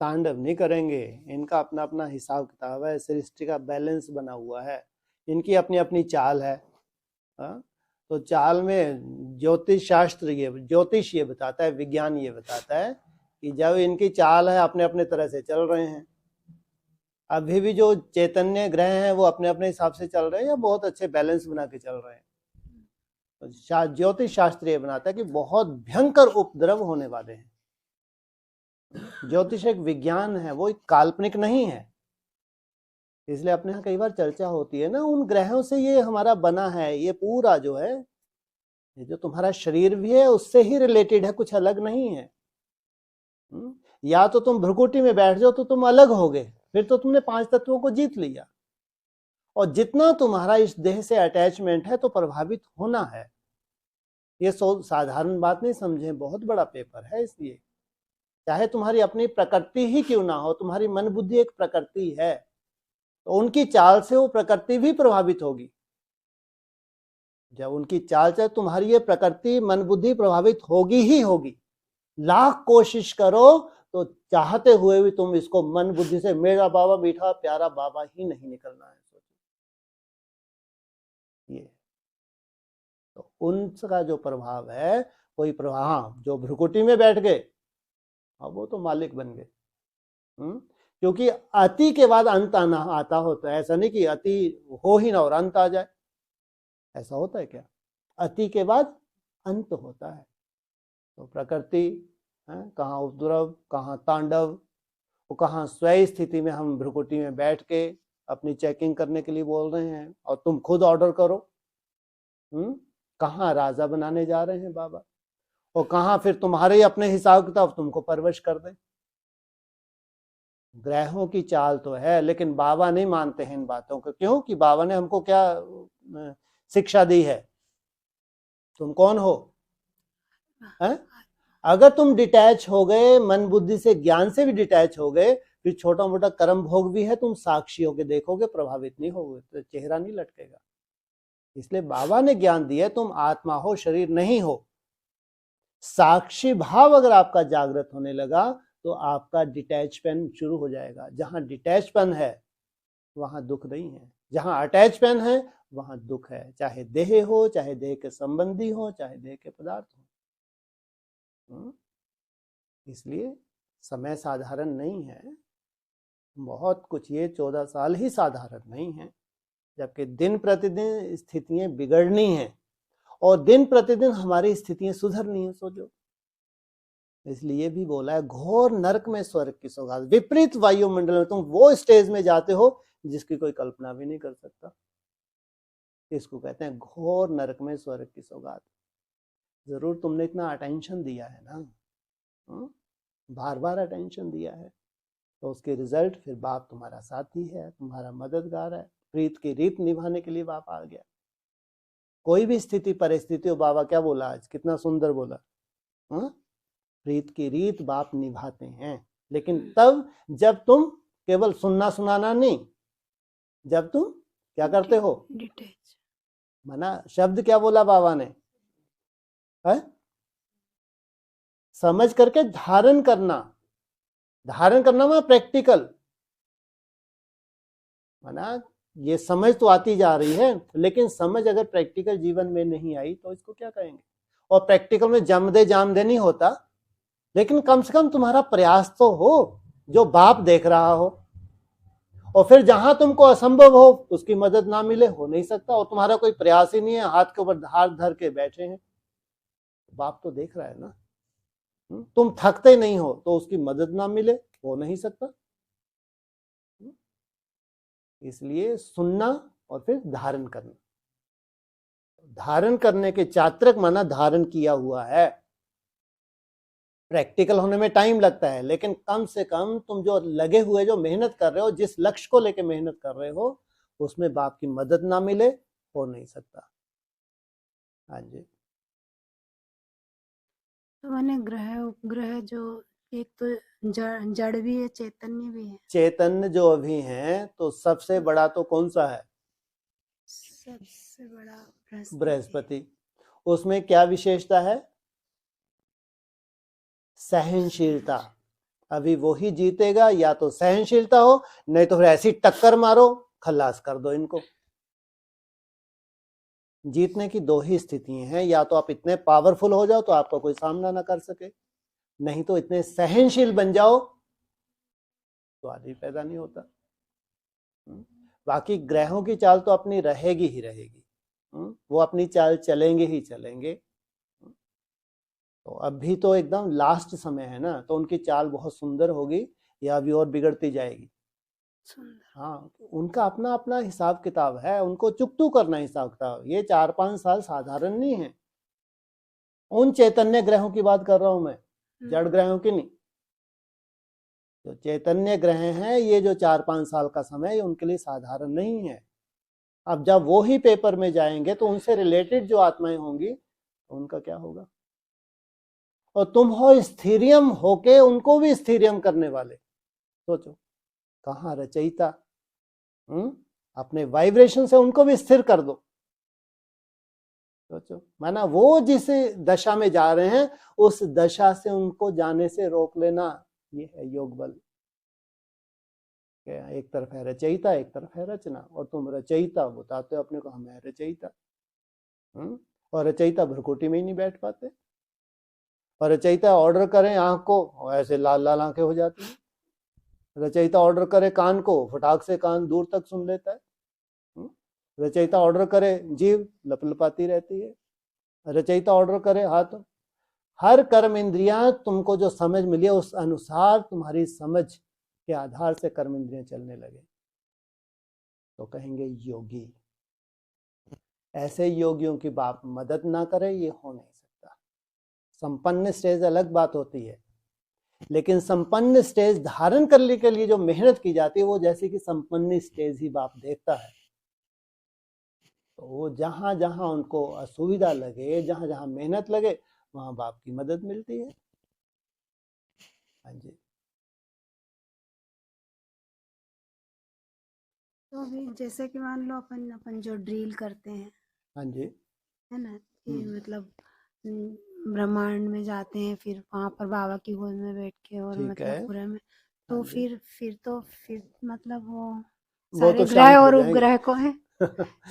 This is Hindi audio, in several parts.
तांडव नहीं करेंगे। इनका अपना अपना हिसाब किताब है, सृष्टि का बैलेंस बना हुआ है, इनकी अपनी अपनी चाल है। तो चाल में ज्योतिष ये बताता है, विज्ञान ये बताता है कि जब इनकी चाल है अपने अपने तरह से चल रहे हैं। अभी भी जो चैतन्य ग्रह हैं वो अपने अपने हिसाब से चल रहे हैं या बहुत अच्छे बैलेंस बना के चल रहे हैं। तो ज्योतिष शास्त्र ये बनाता है कि बहुत भयंकर उपद्रव होने वाले हैं। ज्योतिष एक विज्ञान है, वो एक काल्पनिक नहीं है। इसलिए अपने यहाँ कई बार चर्चा होती है ना, उन ग्रहों से ये हमारा बना है, ये पूरा जो है, ये जो तुम्हारा शरीर भी है उससे ही रिलेटेड है, कुछ अलग नहीं है। या तो तुम भ्रुकुटी में बैठ जाओ तो तुम अलग हो गए, फिर तो तुमने 5 तत्वों को जीत लिया। और जितना तुम्हारा इस देह से अटैचमेंट है तो प्रभावित होना है। ये साधारण बात नहीं समझे, बहुत बड़ा पेपर है। इसलिए चाहे तुम्हारी अपनी प्रकृति ही क्यों ना हो, तुम्हारी मन बुद्धि एक प्रकृति है, तो उनकी चाल से वो प्रकृति भी प्रभावित होगी। जब उनकी चाल से तुम्हारी ये प्रकृति मन बुद्धि प्रभावित होगी ही होगी। लाख कोशिश करो तो चाहते हुए भी तुम इसको मन बुद्धि से मेरा बाबा मीठा प्यारा बाबा ही नहीं निकलना है। ये तो उनका जो प्रभाव है, कोई प्रभाव, हाँ, जो भ्रुकुटी में बैठ गए अब वो तो मालिक बन गए। क्योंकि अति के बाद अंत आना आता होता है। ऐसा नहीं कि अति हो ही ना और अंत आ जाए, ऐसा होता है क्या? अति के बाद अंत होता है। तो प्रकृति कहाँ उपद्रव, कहाँ तांडव, वो कहाँ स्वयं स्थिति में हम भ्रुकुटी में बैठ के अपनी चेकिंग करने के लिए बोल रहे हैं और तुम खुद ऑर्डर करो। कहाँ राजा बनाने जा रहे हैं बाबा, और कहाँ फिर तुम्हारे अपने हिसाब किताब तुमको परवश कर दे। ग्रहों की चाल तो है, लेकिन बाबा नहीं मानते हैं इन बातों को। क्यों? कि बाबा ने हमको क्या शिक्षा दी है? तुम कौन हो? अगर तुम डिटैच हो गए मन बुद्धि से, ज्ञान से भी डिटैच हो गए, फिर छोटा मोटा कर्म भोग भी है, तुम साक्षी होके देखोगे, प्रभावित नहीं होगे, तो चेहरा नहीं लटकेगा। इसलिए बाबा ने ज्ञान दिया, तुम आत्मा हो, शरीर नहीं हो। साक्षी भाव अगर आपका जागृत होने लगा तो आपका डिटैचमेंट शुरू हो जाएगा। जहां डिटैचमेंट है वहां दुख नहीं है, जहां अटैचमेंट है वहां दुख है। चाहे देह हो, चाहे देह के संबंधी हो, चाहे देह के पदार्थ हो। इसलिए समय साधारण नहीं है, बहुत कुछ। ये 14 साल ही साधारण नहीं है, जबकि दिन प्रतिदिन स्थितियां बिगड़नी है और दिन प्रतिदिन हमारी स्थितियां सुधरनी है। सोचो, इसलिए भी बोला है घोर नरक में स्वर्ग की सौगात। विपरीत वायुमंडल में तुम वो स्टेज में जाते हो जिसकी कोई कल्पना भी नहीं कर सकता। इसको कहते हैं घोर नरक में स्वर्ग की सौगात। जरूर तुमने इतना अटेंशन दिया है ना, बार बार अटेंशन दिया है, तो उसके रिजल्ट फिर बाप तुम्हारा साथी है, तुम्हारा मददगार है। प्रीत की रीत निभाने के लिए बाप आ गया। कोई भी स्थिति परिस्थिति हो, बाबा क्या बोला आज, कितना सुंदर बोला, प्रीत की रीत बाप निभाते हैं। लेकिन तब जब तुम केवल सुनना सुनाना नहीं, जब तुम क्या करते हो, माना शब्द क्या बोला बाबा ने, समझ करके धारण करना। धारण करना में प्रैक्टिकल, माना ये समझ तो आती जा रही है, लेकिन समझ अगर प्रैक्टिकल जीवन में नहीं आई तो इसको क्या कहेंगे। और प्रैक्टिकल में जम दे जाम दे नहीं होता, लेकिन कम से कम तुम्हारा प्रयास तो हो, जो बाप देख रहा हो। और फिर जहां तुमको असंभव हो, उसकी मदद ना मिले, हो नहीं सकता, और तुम्हारा कोई प्रयास ही नहीं है, हाथ के ऊपर हाथ धर के बैठे हैं, बाप तो देख रहा है ना। तुम थकते नहीं हो तो उसकी मदद ना मिले, हो नहीं सकता। इसलिए सुनना और फिर धारण करना। धारण करने के चात्रक माना धारण किया हुआ है। प्रैक्टिकल होने में टाइम लगता है, लेकिन कम से कम तुम जो लगे हुए, जो मेहनत कर रहे हो, जिस लक्ष्य को लेकर मेहनत कर रहे हो, उसमें बाप की मदद ना मिले, हो नहीं सकता। हाँ जी। तो मैंने ग्रह उपग्रह जो एक तो जड़ भी है, चैतन्य भी है। चैतन्य जो अभी है, तो सबसे बड़ा तो कौन सा है? सबसे बड़ा बृहस्पति। उसमें क्या विशेषता है? सहनशीलता। अभी वो ही जीतेगा, या तो सहनशीलता हो, नहीं तो फिर ऐसी टक्कर मारो, खल्लास कर दो इनको। जीतने की दो ही स्थितियां हैं, या तो आप इतने पावरफुल हो जाओ तो आपका कोई सामना ना कर सके, नहीं तो इतने सहनशील बन जाओ तो आदमी पैदा नहीं होता। बाकी ग्रहों की चाल तो अपनी रहेगी ही रहेगी, वो अपनी चाल चलेंगे ही चलेंगे। तो अभी तो एकदम लास्ट समय है ना, तो उनकी चाल बहुत सुंदर होगी या अभी और बिगड़ती जाएगी। सुंदर। हाँ, उनका अपना अपना हिसाब किताब है, उनको चुकतू करना हिसाब किताब। ये 4-5 साल साधारण नहीं है। उन चैतन्य ग्रहों की बात कर रहा हूं मैं, जड़ ग्रहों की नहीं। जो चैतन्य ग्रह हैं, ये जो 4-5 साल का समय, ये उनके लिए साधारण नहीं है। अब जब वो ही पेपर में जाएंगे तो उनसे रिलेटेड जो आत्माएं होंगी तो उनका क्या होगा। और तुम हो स्थिरियम होके उनको भी स्थिरियम करने वाले। सोचो, कहाँ रचयिता, अपने वाइब्रेशन से उनको भी स्थिर कर दो। सोचो, माना वो जिस दशा में जा रहे हैं उस दशा से उनको जाने से रोक लेना, ये है योग बल। एक तरफ है रचयिता, एक तरफ है रचना, और तुम रचयिता बताते हो अपने को, हम है रचयिता। और रचयिता भ्रुकुटी में ही नहीं बैठ पाते, और रचयिता ऑर्डर करें आंख को, ऐसे लाल लाल आंखें हो जाती है। रचयिता ऑर्डर करे कान को, फटाक से कान दूर तक सुन लेता है। रचयिता ऑर्डर करे जीभ, लपलपाती रहती है। रचयिता ऑर्डर करे हाथ। हर कर्म इंद्रियां तुमको जो समझ मिली है उस अनुसार तुम्हारी समझ के आधार से कर्म इंद्रियां चलने लगे तो कहेंगे योगी। ऐसे योगियों की बाप मदद ना करे, ये हो नहीं सकता। संपन्न स्टेज अलग बात होती है, लेकिन संपन्न स्टेज धारण करने के लिए जो मेहनत की जाती है वो जैसे कि संपन्न स्टेज ही बाप देखता है। तो वो जहां जहां उनको असुविधा लगे, जहां जहां मेहनत लगे, वहां बाप की मदद मिलती है। हाँ जी। तो अभी जैसे कि मान लो अपन अपन जो ड्रिल करते हैं, हाँ जी। है ना, कि मतलब ब्रह्मांड में जाते हैं, फिर वहां पर बाबा की गोद में बैठ के, और ठीक मतलब है। पूरे में, तो हाँ जी। फिर मतलब वो वो सारे तो ग्रह शांत हो और जाएंगे। उपग्रह को है,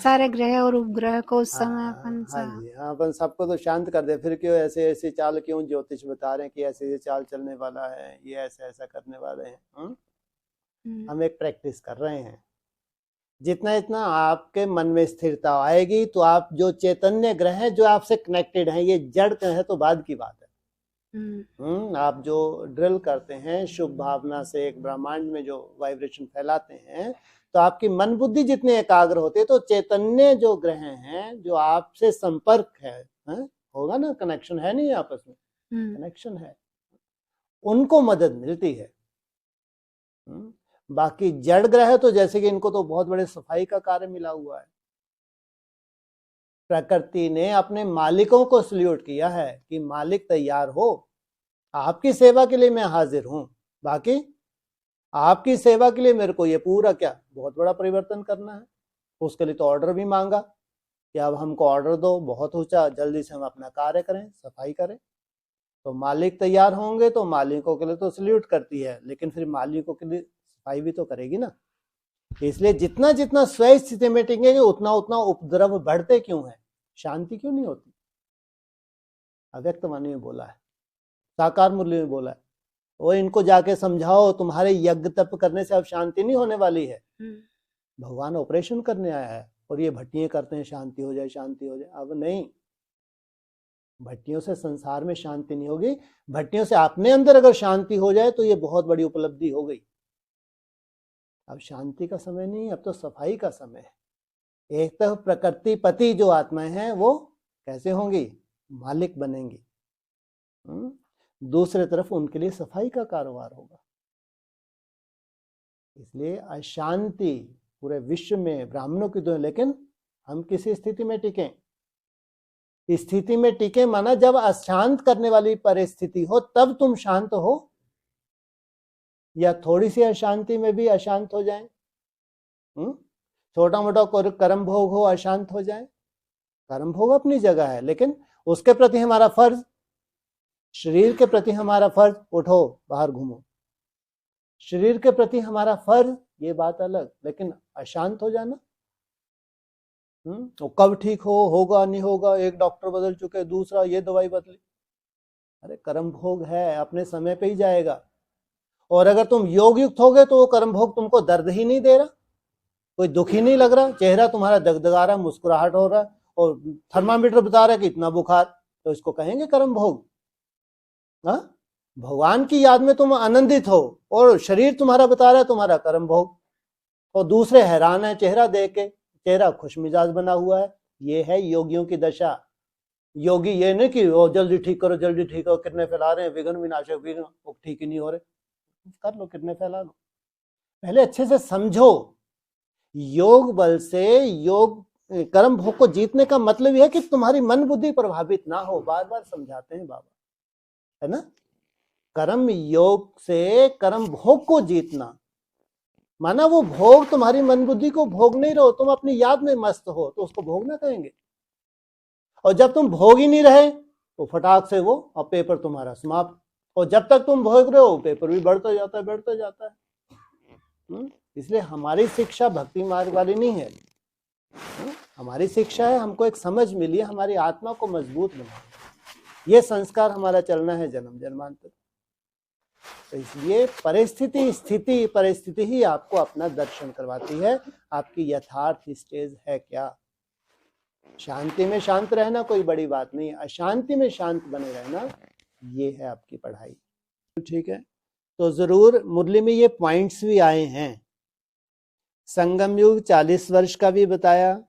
सारे ग्रह और उपग्रह को उस समय हाँ अपन हाँ जी, हाँ, अपन सबको तो शांत कर दे। फिर क्यों ऐसे ऐसी चाल, क्यों ज्योतिष बता रहे हैं कि ऐसे ये चाल चलने वाला है, ये ऐसा ऐसा करने वाले हैं। हम एक प्रैक्टिस कर रहे हैं। जितना इतना आपके मन में स्थिरता आएगी तो आप जो चैतन्य ग्रह हैं जो आपसे कनेक्टेड हैं, ये जड़ है तो बाद की बात है। आप जो ड्रिल करते हैं शुभ भावना से एक ब्रह्मांड में जो वाइब्रेशन फैलाते हैं, तो आपकी मन बुद्धि जितने एकाग्र होते हैं, तो चैतन्य जो ग्रह हैं जो आपसे संपर्क है, होगा ना, कनेक्शन है नहीं आपस में, कनेक्शन है, उनको मदद मिलती है। बाकी जड़ ग्रह तो जैसे कि इनको तो बहुत बड़े सफाई का कार्य मिला हुआ है। प्रकृति ने अपने मालिकों को सल्यूट किया है कि मालिक तैयार हो, आपकी सेवा के लिए मैं हाजिर हूं। बाकी आपकी सेवा के लिए मेरे को ये पूरा क्या बहुत बड़ा परिवर्तन करना है। उसके लिए तो ऑर्डर भी मांगा कि अब हमको ऑर्डर दो बहुत ऊंचा, जल्दी से हम अपना कार्य करें, सफाई करें। तो मालिक तैयार होंगे तो मालिकों के लिए तो सल्यूट करती है, लेकिन फिर मालिकों के लिए सफाई भी तो करेगी ना। इसलिए जितना जितना स्व स्थिति में टिकेंगे उतना उतना उपद्रव बढ़ते क्यों है, शांति क्यों नहीं होती। अव्यक्त वाणी में बोला है, साकार मूल्य में बोला है, वो इनको जाके समझाओ तुम्हारे यज्ञ तप करने से अब शांति नहीं होने वाली है। भगवान ऑपरेशन करने आया है और ये भट्टियां करते हैं शांति हो जाए शांति हो जाए। अब नहीं, भट्टियों से संसार में शांति नहीं होगी। भट्टियों से अपने अंदर अगर शांति हो जाए तो ये बहुत बड़ी उपलब्धि हो गई। अब शांति का समय नहीं, अब तो सफाई का समय है। एक तरफ प्रकृति पति जो आत्माएं हैं वो कैसे होंगी, मालिक बनेंगी। दूसरे तरफ उनके लिए सफाई का कारोबार होगा। इसलिए अशांति पूरे विश्व में ब्राह्मणों की तो, लेकिन हम किसी स्थिति में टिकें। स्थिति में टिके माना जब अशांत करने वाली परिस्थिति हो तब तुम शांत हो, या थोड़ी सी अशांति में भी अशांत हो जाए। छोटा मोटा कर्म भोग हो अशांत हो जाए। कर्म भोग अपनी जगह है, लेकिन उसके प्रति हमारा फर्ज, शरीर के प्रति हमारा फर्ज, उठो बाहर घूमो, शरीर के प्रति हमारा फर्ज, ये बात अलग, लेकिन अशांत हो जाना, तो कब ठीक होगा नहीं होगा, एक डॉक्टर बदल चुके, दूसरा ये दवाई बदली। अरे कर्म भोग है, अपने समय पे ही जाएगा। और अगर तुम योग युक्त हो गए तो वो कर्म भोग तुमको दर्द ही नहीं दे रहा, कोई दुख ही नहीं लग रहा, चेहरा तुम्हारा दगदगा रहा, मुस्कुराहट हो रहा, और थर्मामीटर बता रहा है कि इतना बुखार, तो इसको कहेंगे कर्म भोग? हाँ, भगवान की याद में तुम आनंदित हो और शरीर तुम्हारा बता रहा है तुम्हारा कर्म भोग, और दूसरे हैरान है चेहरा देख के, चेहरा खुश मिजाज बना हुआ है। ये है योगियों की दशा। योगी ये नहीं कि वो जल्दी ठीक करो जल्दी ठीक करो, कितने फैला रहे हैं, विघ्न विनाशक विघ्न, वो ठीक ही नहीं हो रहे, कर लो कितने फैला लो। पहले अच्छे से समझो, योग बल से योग कर्म भोग को जीतने का मतलब यह है कि तुम्हारी मन बुद्धि प्रभावित ना हो। बार बार समझाते हैं बाबा, है ना। कर्म योग से कर्म भोग को जीतना, माना वो भोग तुम्हारी मन बुद्धि को भोग नहीं रहो, तुम अपनी याद में मस्त हो तो उसको भोग ना कहेंगे। और जब तुम भोग ही नहीं रहे तो फटाक से वो अब पेपर तुम्हारा समाप्त, और जब तक तुम भोग रहे हो पेपर भी बढ़ता जाता है बढ़ता जाता है। इसलिए हमारी शिक्षा भक्ति मार्ग वाली नहीं है। हमारी शिक्षा है, हमको एक समझ मिली है, हमारी आत्मा को मजबूत बनाना, ये संस्कार हमारा चलना है जन्म जन्मांतर। तो इसलिए परिस्थिति ही आपको अपना दर्शन करवाती है, आपकी यथार्थ स्टेज है क्या। शांति में शांत रहना कोई बड़ी बात नहीं है, अशांति में शांत बने रहना ये है आपकी पढ़ाई। ठीक है, तो जरूर मुरली में ये पॉइंट्स भी आए हैं। संगम युग 40 वर्ष का भी बताया,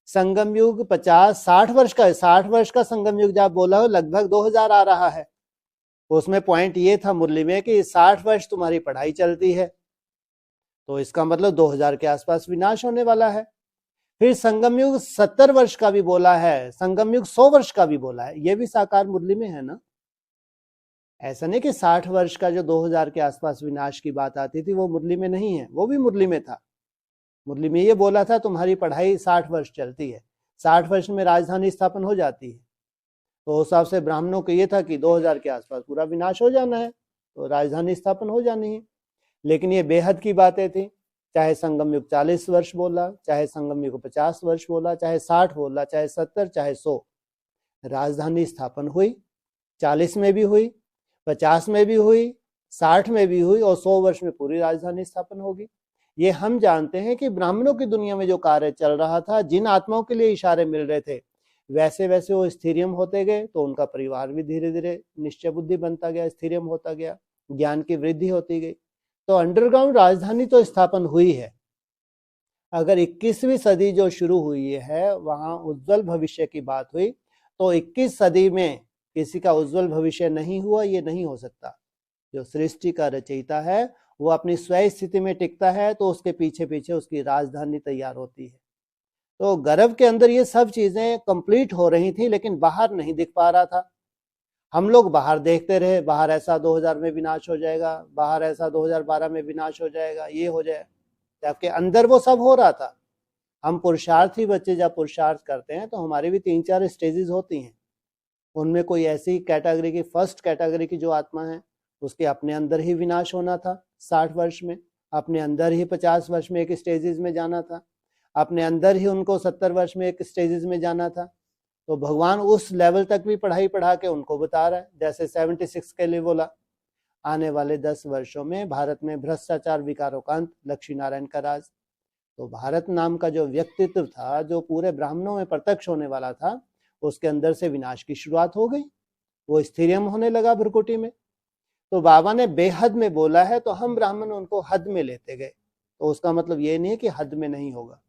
संगम युग 50-60 वर्ष का है, 60 वर्ष का संगम युग जब बोला हो लगभग 2000 आ रहा है। उसमें पॉइंट ये था मुरली में कि 60 वर्ष तुम्हारी पढ़ाई चलती है, तो इसका मतलब 2000 के आसपास विनाश होने वाला है। फिर संगम युग 70 वर्ष का भी बोला है, संगम युग 100 वर्ष का भी बोला है, ये भी साकार मुरली में है ना। ऐसा नहीं कि 60 वर्ष का जो 2000 के आसपास विनाश की बात आती थी वो मुरली में नहीं है, वो भी मुरली में था। मुरली में ये बोला था तुम्हारी पढ़ाई 60 वर्ष चलती है, 60 वर्ष में राजधानी स्थापन हो जाती है। तो उस हिसाब से ब्राह्मणों को ये था कि 2000 के आसपास पूरा विनाश हो जाना है, तो राजधानी स्थापन हो जानी है। लेकिन ये बेहद की बातें थी, चाहे संगम युग 40 वर्ष बोला, चाहे संगम युग 50 वर्ष बोला, चाहे 60 बोला, चाहे 70, चाहे 100, राजधानी स्थापन हुई। 40 में भी हुई, 50 में भी हुई, 60 में भी हुई, और 100 वर्ष में पूरी राजधानी स्थापन होगी। ये हम जानते हैं कि ब्राह्मणों की दुनिया में जो कार्य चल रहा था, जिन आत्माओं के लिए इशारे मिल रहे थे, वैसे वैसे वो स्थिरियम होते गए, तो उनका परिवार भी धीरे धीरे निश्चय बुद्धि बनता गया, स्थिरियम होता गया, ज्ञान की वृद्धि होती गई। तो अंडरग्राउंड राजधानी तो स्थापन हुई है। अगर 21वीं सदी जो शुरू हुई है वहां उज्जवल भविष्य की बात हुई, तो 21 सदी में किसी का उज्जवल भविष्य नहीं हुआ, ये नहीं हो सकता। जो सृष्टि का रचयिता है वो अपनी स्वयं स्थिति में टिकता है, तो उसके पीछे पीछे उसकी राजधानी तैयार होती है। तो गर्भ के अंदर ये सब चीजें कंप्लीट हो रही थी, लेकिन बाहर नहीं दिख पा रहा था। हम लोग बाहर देखते रहे, बाहर ऐसा 2000 में विनाश हो जाएगा, बाहर ऐसा 2012 में विनाश हो जाएगा, ये हो जाए, जबकि अंदर वो सब हो रहा था। हम पुरुषार्थी बच्चे जब पुरुषार्थ करते हैं तो हमारी भी 3-4 स्टेजेस होती हैं। उनमें कोई ऐसी कैटेगरी की, फर्स्ट कैटेगरी की जो आत्मा है, उसके अपने अंदर ही विनाश होना था 60 वर्ष में, अपने अंदर ही 50 वर्ष में एक स्टेजेस में जाना था, अपने अंदर ही उनको 70 वर्ष में एक स्टेजेस में जाना था। तो भगवान उस लेवल तक भी पढ़ाई पढ़ा के उनको बता रहा है। जैसे 76 के लिए बोला, आने वाले 10 वर्षों में भारत में भ्रष्टाचार विकारों का अंत, लक्ष्मी नारायण का राज। तो भारत नाम का जो व्यक्तित्व था, जो पूरे ब्राह्मणों में प्रत्यक्ष होने वाला था, उसके अंदर से विनाश की शुरुआत हो गई, वो स्थिरियम होने लगा भ्रुकुटी में। तो बाबा ने बेहद में बोला है, तो हम ब्राह्मण उनको हद में लेते गए, तो उसका मतलब ये नहीं है कि हद में नहीं होगा।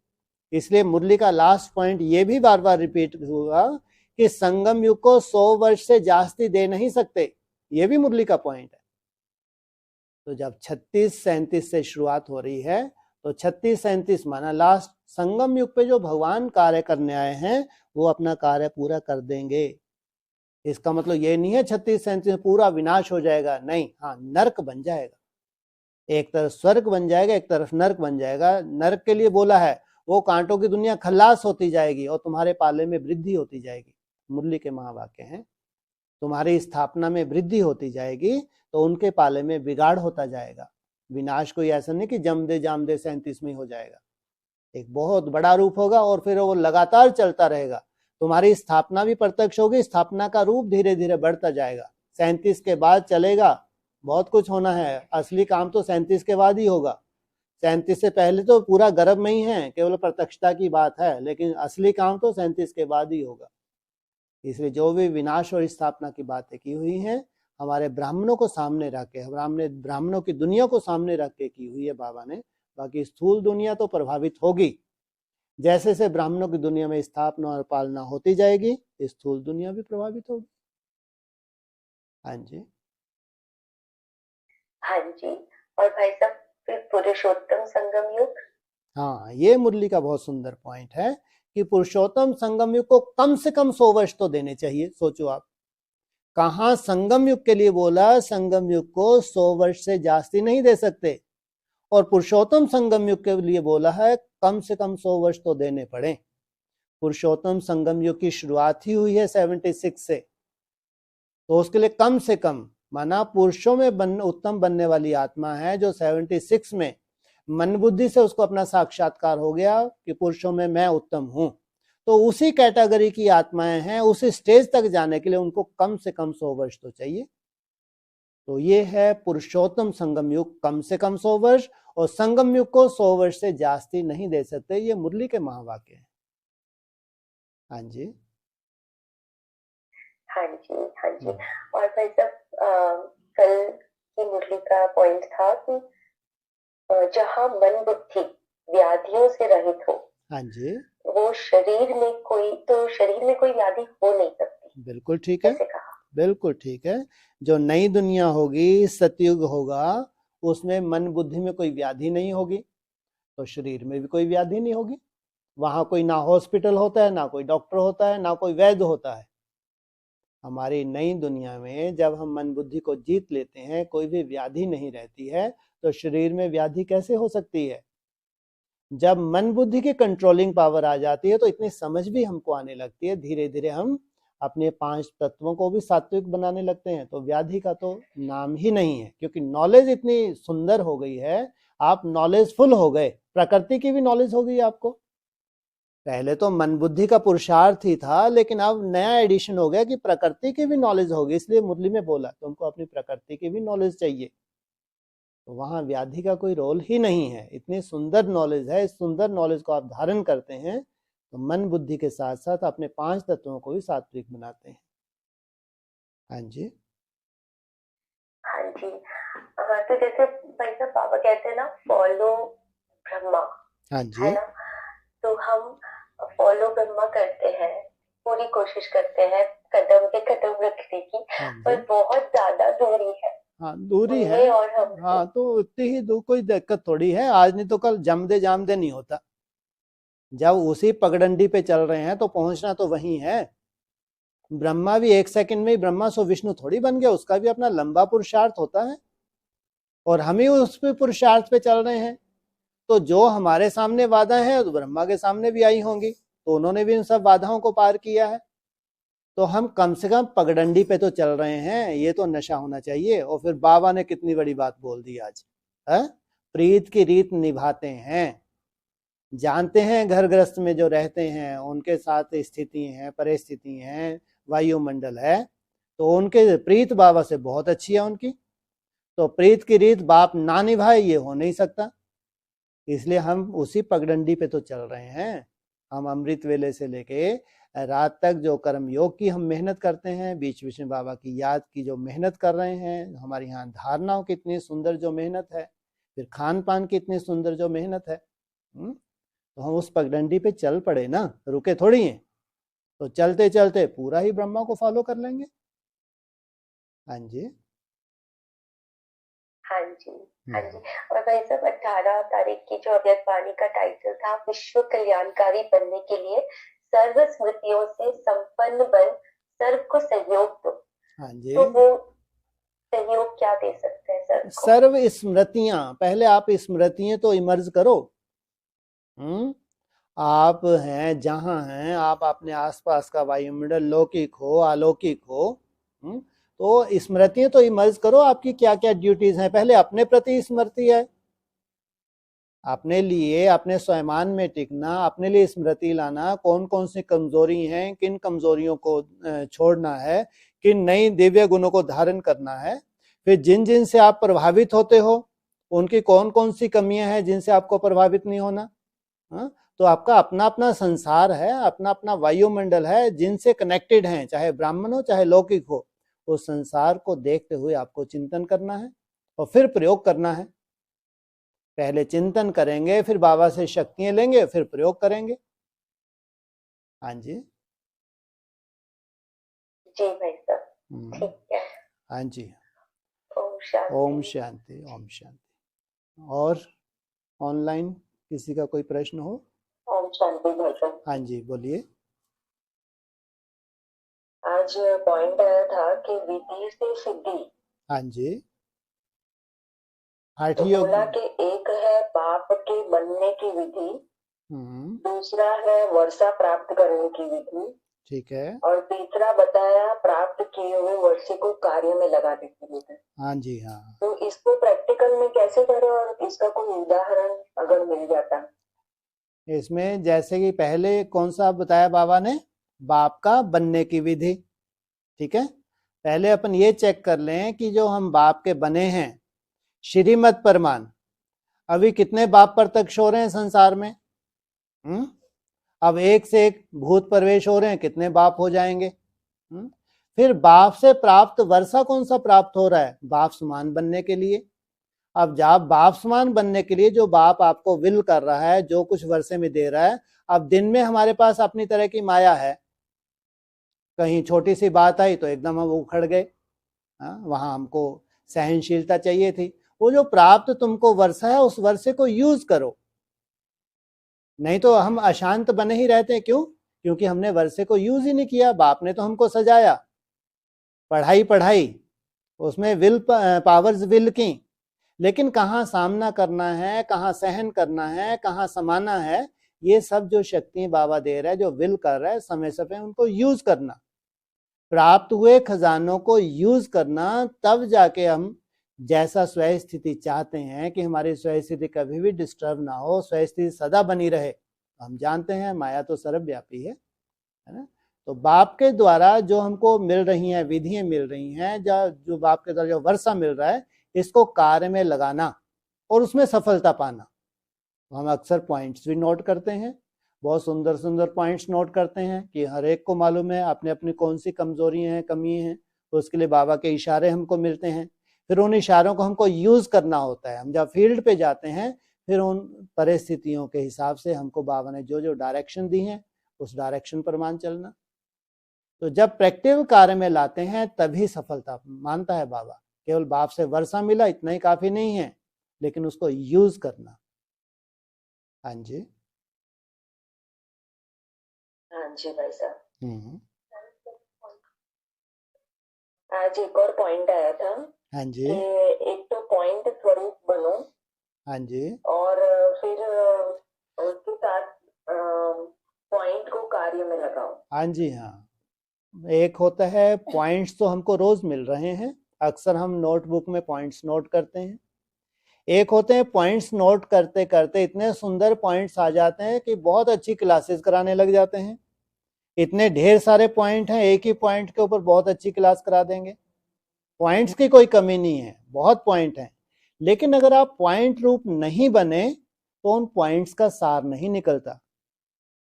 इसलिए मुरली का लास्ट पॉइंट ये भी बार बार रिपीट हुआ कि संगम युग को 100 वर्ष से जास्ती दे नहीं सकते, ये भी मुरली का पॉइंट है। तो जब 36-37 से शुरुआत हो रही है, तो 36-37 माना लास्ट संगम युग पे जो भगवान कार्य करने आए हैं वो अपना कार्य पूरा कर देंगे। इसका मतलब ये नहीं है 36-37 पूरा विनाश हो जाएगा, नहीं, हाँ नरक बन जाएगा, एक तरफ स्वर्ग बन जाएगा, एक तरफ नरक बन जाएगा। नरक के लिए बोला है वो कांटों की दुनिया खल्लास होती जाएगी और तुम्हारे पाले में वृद्धि होती जाएगी। मुरली के महावाक्य हैं, तुम्हारी स्थापना में वृद्धि होती जाएगी तो उनके पाले में बिगाड़ होता जाएगा। विनाश कोई ऐसा नहीं कि जमदे जामदे 37 में हो जाएगा, एक बहुत बड़ा रूप होगा और फिर वो लगातार चलता रहेगा। तुम्हारी स्थापना भी प्रत्यक्ष होगी, स्थापना का रूप धीरे धीरे बढ़ता जाएगा। 37 के बाद चलेगा, बहुत कुछ होना है। असली काम तो 37 के बाद ही होगा। 37 से पहले तो पूरा गर्भ में ही है, केवल प्रत्यक्षता की बात है, लेकिन असली काम तो 37 के बाद ही होगा। इसलिए जो भी विनाश और स्थापना की बातें की हुई हैं, हमारे ब्राह्मणों को सामने रख के, हमने ब्राह्मणों की दुनिया को सामने रख के की हुई है बाबा ने। बाकी स्थूल दुनिया तो प्रभावित होगी, जैसे से ब्राह्मणों की दुनिया में स्थापना और पालना होती जाएगी, स्थूल दुनिया भी प्रभावित होगी। हाँ जी, हाँ जी। और भाई साहब फिर पुरुषोत्तम संगम युग। हाँ, ये मुरली का बहुत सुंदर पॉइंट है कि पुरुषोत्तम संगम युग को कम से कम 100 वर्ष तो देने चाहिए। सोचो आप, कहाँ संगम युग के लिए बोला, संगम युग को 100 वर्ष से जास्ती नहीं दे सकते, और पुरुषोत्तम संगम युग के लिए बोला है कम से कम 100 वर्ष तो देने पड़े। पुरुषोत्तम संगम युग की शुरुआत ही हुई है 76 से, तो उसके लिए कम से कम, माना पुरुषों में उत्तम बनने वाली आत्मा है जो 76 में मन बुद्धि से उसको अपना साक्षात्कार हो गया कि पुरुषों में मैं उत्तम हूं, तो उसी कैटेगरी की आत्माएं हैं, उसी स्टेज तक जाने के लिए उनको कम से कम 100 वर्ष तो चाहिए। तो ये है पुरुषोत्तम संगम युग, कम से कम 100 वर्ष, और संगम युग को 100 वर्ष से जास्ती नहीं दे सकते। ये मुरली के महावाक्य हैं। हाँ जी, हाँ जी, हाँ जी। और भाई साहब कल की मुरली का पॉइंट था कि जहाँ मन बुद्धि व्याधियों से रहित हो, हाँ जी, वो शरीर में कोई व्याधि हो नहीं सकती। बिल्कुल ठीक है, ऐसे कहा। बिल्कुल ठीक है। जो नई दुनिया होगी, सतयुग होगा, उसमें मन बुद्धि में कोई व्याधि नहीं होगी, तो शरीर में भी कोई व्याधि नहीं होगी। वहां कोई ना हॉस्पिटल होता है, ना कोई डॉक्टर होता है, ना कोई वैद्य होता है। हमारी नई दुनिया में जब हम मन बुद्धि को जीत लेते हैं, कोई भी व्याधि नहीं रहती है, तो शरीर में व्याधि कैसे हो सकती है? जब मन बुद्धि की कंट्रोलिंग पावर आ जाती है तो इतनी समझ भी हमको आने लगती है, धीरे धीरे हम अपने 5 तत्वों को भी सात्विक बनाने लगते हैं, तो व्याधि का तो नाम ही नहीं है, क्योंकि नॉलेज इतनी सुंदर हो गई है। आप नॉलेजफुल हो गए, प्रकृति की भी नॉलेज हो गई आपको। पहले तो मन बुद्धि का पुरुषार्थ ही था, लेकिन अब नया एडिशन हो गया कि प्रकृति की भी नॉलेज होगी। इसलिए मुरली में बोला तुमको अपनी प्रकृति की भी नॉलेज चाहिए, तो वहां व्याधि का कोई रोल ही नहीं है। इतनी सुंदर नॉलेज है, इस सुंदर नॉलेज को आप धारण करते हैं तो मन बुद्धि के साथ साथ अपने 5 तत्वों को भी सात्विक बनाते हैं। हाँ जी, हाँ जी। तो जैसे भाई साहब बाबा कहते हैं ना, फॉलो ब्रह्मा, हाँ जी, है ना, तो हम फॉलो ब्रह्मा करते हैं, पूरी कोशिश करते हैं कदम पे कदम रखने की, हाँ पर जी, बहुत ज्यादा दूरी है हाँ दूरी है। उनमें और हम। हाँ, तो इतनी ही दूर, कोई दिक्कत थोड़ी है। आज नहीं तो कल जमदे जामदे नहीं होता। जब उसी पगडंडी पे चल रहे हैं तो पहुंचना तो वही है। ब्रह्मा भी 1 सेकंड में ही ब्रह्मा सो विष्णु थोड़ी बन गया, उसका भी अपना लंबा पुरुषार्थ होता है, और हम ही उस पे पुरुषार्थ पे चल रहे हैं। तो जो हमारे सामने बाधा है, तो ब्रह्मा के सामने भी आई होंगी, तो उन्होंने भी इन सब बाधाओं को पार किया है। तो हम कम से कम पगडंडी पे तो चल रहे हैं, ये तो नशा होना चाहिए। और फिर बाबा ने कितनी बड़ी बात बोल दी आज, है? प्रीत की रीत निभाते हैं, जानते हैं घर गृहस्थ में जो रहते हैं उनके साथ स्थिति हैं, परिस्थिति हैं, वायुमंडल है, तो उनके प्रीत बाबा से बहुत अच्छी है उनकी। तो प्रीत की रीत बाप ना निभाए ये हो नहीं सकता। इसलिए हम उसी पगडंडी पे तो चल रहे हैं। हम अमृत वेले से लेके रात तक जो कर्म योग की हम मेहनत करते हैं, बीच बीच में बाबा की याद की जो मेहनत कर रहे हैं, हमारे यहाँ धारणाओं की इतनी सुंदर जो मेहनत है, फिर खान पान की इतनी सुंदर जो मेहनत है, तो हम उस पगडंडी पे चल पड़े ना, रुके थोड़ी हैं। तो चलते चलते पूरा ही ब्रह्मा को फॉलो कर लेंगे। हाँ जी, हाँ जी, हाँ जी। और भाई साहब 18 तारीख की जो अव्यक्त वाणी का टाइटल था, विश्व कल्याणकारी बनने के लिए सर्व स्मृतियों से संपन्न बन, सर्व को सहयोग दो। हाँ जी, तो वो सहयोग क्या दे सकते हैं सर को? सर्व स्मृतियां, पहले आप स्मृतियां तो इमर्ज करो। आप हैं जहां हैं, आप अपने आसपास का वायुमंडल लौकिक हो अलौकिक हो, तो स्मृतियां तो इमर्ज करो, आपकी क्या क्या ड्यूटीज हैं। पहले अपने प्रति स्मृति है, अपने लिए, अपने स्वयमान में टिकना, अपने लिए स्मृति लाना, कौन कौन सी कमजोरी हैं, किन कमजोरियों को छोड़ना है, किन नई दिव्य गुणों को धारण करना है। फिर जिन जिन से आप प्रभावित होते हो उनकी कौन कौन सी कमियां हैं जिनसे आपको प्रभावित नहीं होना। तो आपका अपना अपना संसार है, अपना अपना वायुमंडल है, जिनसे कनेक्टेड हैं, चाहे ब्राह्मण हो चाहे लौकिक हो। उस संसार को देखते हुए आपको चिंतन करना है और फिर प्रयोग करना है। पहले चिंतन करेंगे, फिर बाबा से शक्तियां लेंगे, फिर प्रयोग करेंगे। हाँ जी जी भाई साहब, ठीक है। हाँ जी। ओम शांति। ओम शांति, ओम शांति। और ऑनलाइन किसी का कोई प्रश्न हो? ओम शांति भाई साहब। हाँ जी बोलिए। आज पॉइंट आया था कि विधि से सिद्धि। हाँ जी। तो हठ योग। बोला कि एक है बाप के बनने की विधि, दूसरा है वर्षा प्राप्त करने की विधि, ठीक है, और तीसरा बताया प्राप्त किए हुए वर्षे को कार्य में लगाने की विधि। हाँ जी हाँ। तो इसको प्रैक्टिकल में कैसे करें और इसका कोई उदाहरण अगर मिल जाता? इसमें जैसे कि पहले कौन सा बताया बाबा ने, बाप का बनने की विधि। ठीक है, पहले अपन ये चेक कर लें कि जो हम बाप के बने हैं श्रीमत परमान, अभी कितने बाप प्रत्यक्ष हो रहे हैं संसार में? अब एक से एक भूत प्रवेश हो रहे हैं, कितने बाप हो जाएंगे? फिर बाप से प्राप्त वर्षा कौन सा प्राप्त हो रहा है? बाप समान बनने के लिए। अब जब बाप समान बनने के लिए जो बाप आपको विल कर रहा है, जो कुछ वर्षे में दे रहा है, अब दिन में हमारे पास अपनी तरह की माया है, कहीं छोटी सी बात आई तो एकदम हम उखड़ गए। वहां हमको सहनशीलता चाहिए थी। वो जो प्राप्त तुमको वर्षा है उस वर्षे को यूज करो, नहीं तो हम अशांत बने ही रहते हैं। क्यों? क्योंकि हमने वर्षे को यूज ही नहीं किया। बाप ने तो हमको सजाया, पढ़ाई पढ़ाई, उसमें विल पावर्स विल की, लेकिन कहाँ सामना करना है, कहाँ सहन करना है, कहाँ समाना है, ये सब जो शक्ति बाबा दे रहा है, जो विल कर रहा है, समय समय उनको यूज करना, प्राप्त हुए खजानों को यूज करना, तब जाके हम जैसा स्वय स्थिति चाहते हैं कि हमारी स्वय स्थिति कभी भी डिस्टर्ब ना हो, स्वय स्थिति सदा बनी रहे। हम जानते हैं माया तो सर्वव्यापी है ना। तो बाप के द्वारा जो हमको मिल रही हैं विधियां, मिल रही हैं, जो बाप के द्वारा जो वर्षा मिल रहा है, इसको कार्य में लगाना और उसमें सफलता पाना। तो हम अक्सर पॉइंट्स भी नोट करते हैं, बहुत सुंदर सुंदर पॉइंट्स नोट करते हैं कि हर एक को मालूम है अपने अपनी कौन सी कमजोरी हैं, कमी हैं। तो उसके लिए बाबा के इशारे हमको मिलते हैं, फिर उन इशारों को हमको यूज करना होता है। हम जब फील्ड पे जाते हैं, फिर उन परिस्थितियों के हिसाब से हमको बाबा ने जो जो डायरेक्शन दी है उस डायरेक्शन पर मान चलना। तो जब प्रैक्टिकल कार्य में लाते हैं तभी सफलता मानता है बाबा। केवल बाप से वर्षा मिला इतना ही काफी नहीं है, लेकिन उसको यूज करना। हाँ जी, हाँ जी भाई साहब। आज एक और पॉइंट आया था। हाँ जी, कि एक तो पॉइंट स्वरूप बनो। हाँ जी, और फिर उसके साथ पॉइंट को कार्य में लगाओ। हाँ जी हाँ। एक होता है पॉइंट्स तो हमको रोज मिल रहे हैं, अक्सर हम नोटबुक में पॉइंट्स नोट करते हैं। एक होते हैं पॉइंट्स नोट करते करते इतने सुंदर पॉइंट्स आ जाते हैं कि बहुत अच्छी क्लासेस कराने लग जाते हैं। इतने ढेर सारे पॉइंट हैं, एक ही पॉइंट के ऊपर बहुत अच्छी क्लास करा देंगे। पॉइंट्स की कोई कमी नहीं है, बहुत पॉइंट हैं, लेकिन अगर आप पॉइंट रूप नहीं बने तो उन पॉइंट्स का सार नहीं निकलता।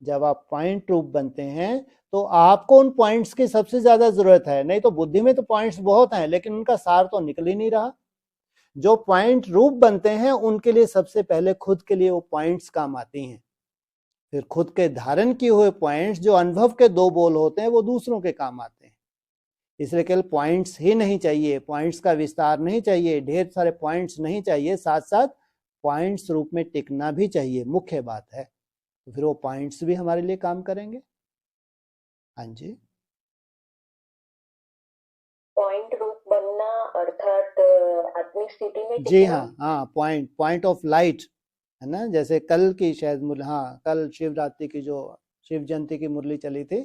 जब आप पॉइंट रूप बनते हैं तो आपको उन पॉइंट्स की सबसे ज्यादा जरूरत है, नहीं तो बुद्धि में तो पॉइंट्स बहुत हैं लेकिन उनका सार तो निकल ही नहीं रहा। जो पॉइंट रूप बनते हैं उनके लिए सबसे पहले खुद के लिए वो पॉइंट्स काम आती हैं, फिर खुद के धारण किए हुए पॉइंट्स जो अनुभव के दो बोल होते हैं वो दूसरों के काम आते हैं। इसलिए केवल पॉइंट्स ही नहीं चाहिए, पॉइंट्स का विस्तार नहीं चाहिए, ढेर सारे पॉइंट्स नहीं चाहिए, साथ साथ पॉइंट्स रूप में टिकना भी चाहिए, मुख्य बात है। तो फिर वो पॉइंट्स भी हमारे लिए काम करेंगे। हाँ जी, पॉइंट रूप बनना अर्थात आत्मिक स्थिति में जी टिकना। हाँ, पॉइंट ऑफ लाइट है ना। जैसे कल की शायद कल शिवरात्रि की जो शिव जयंती की मुरली चली थी,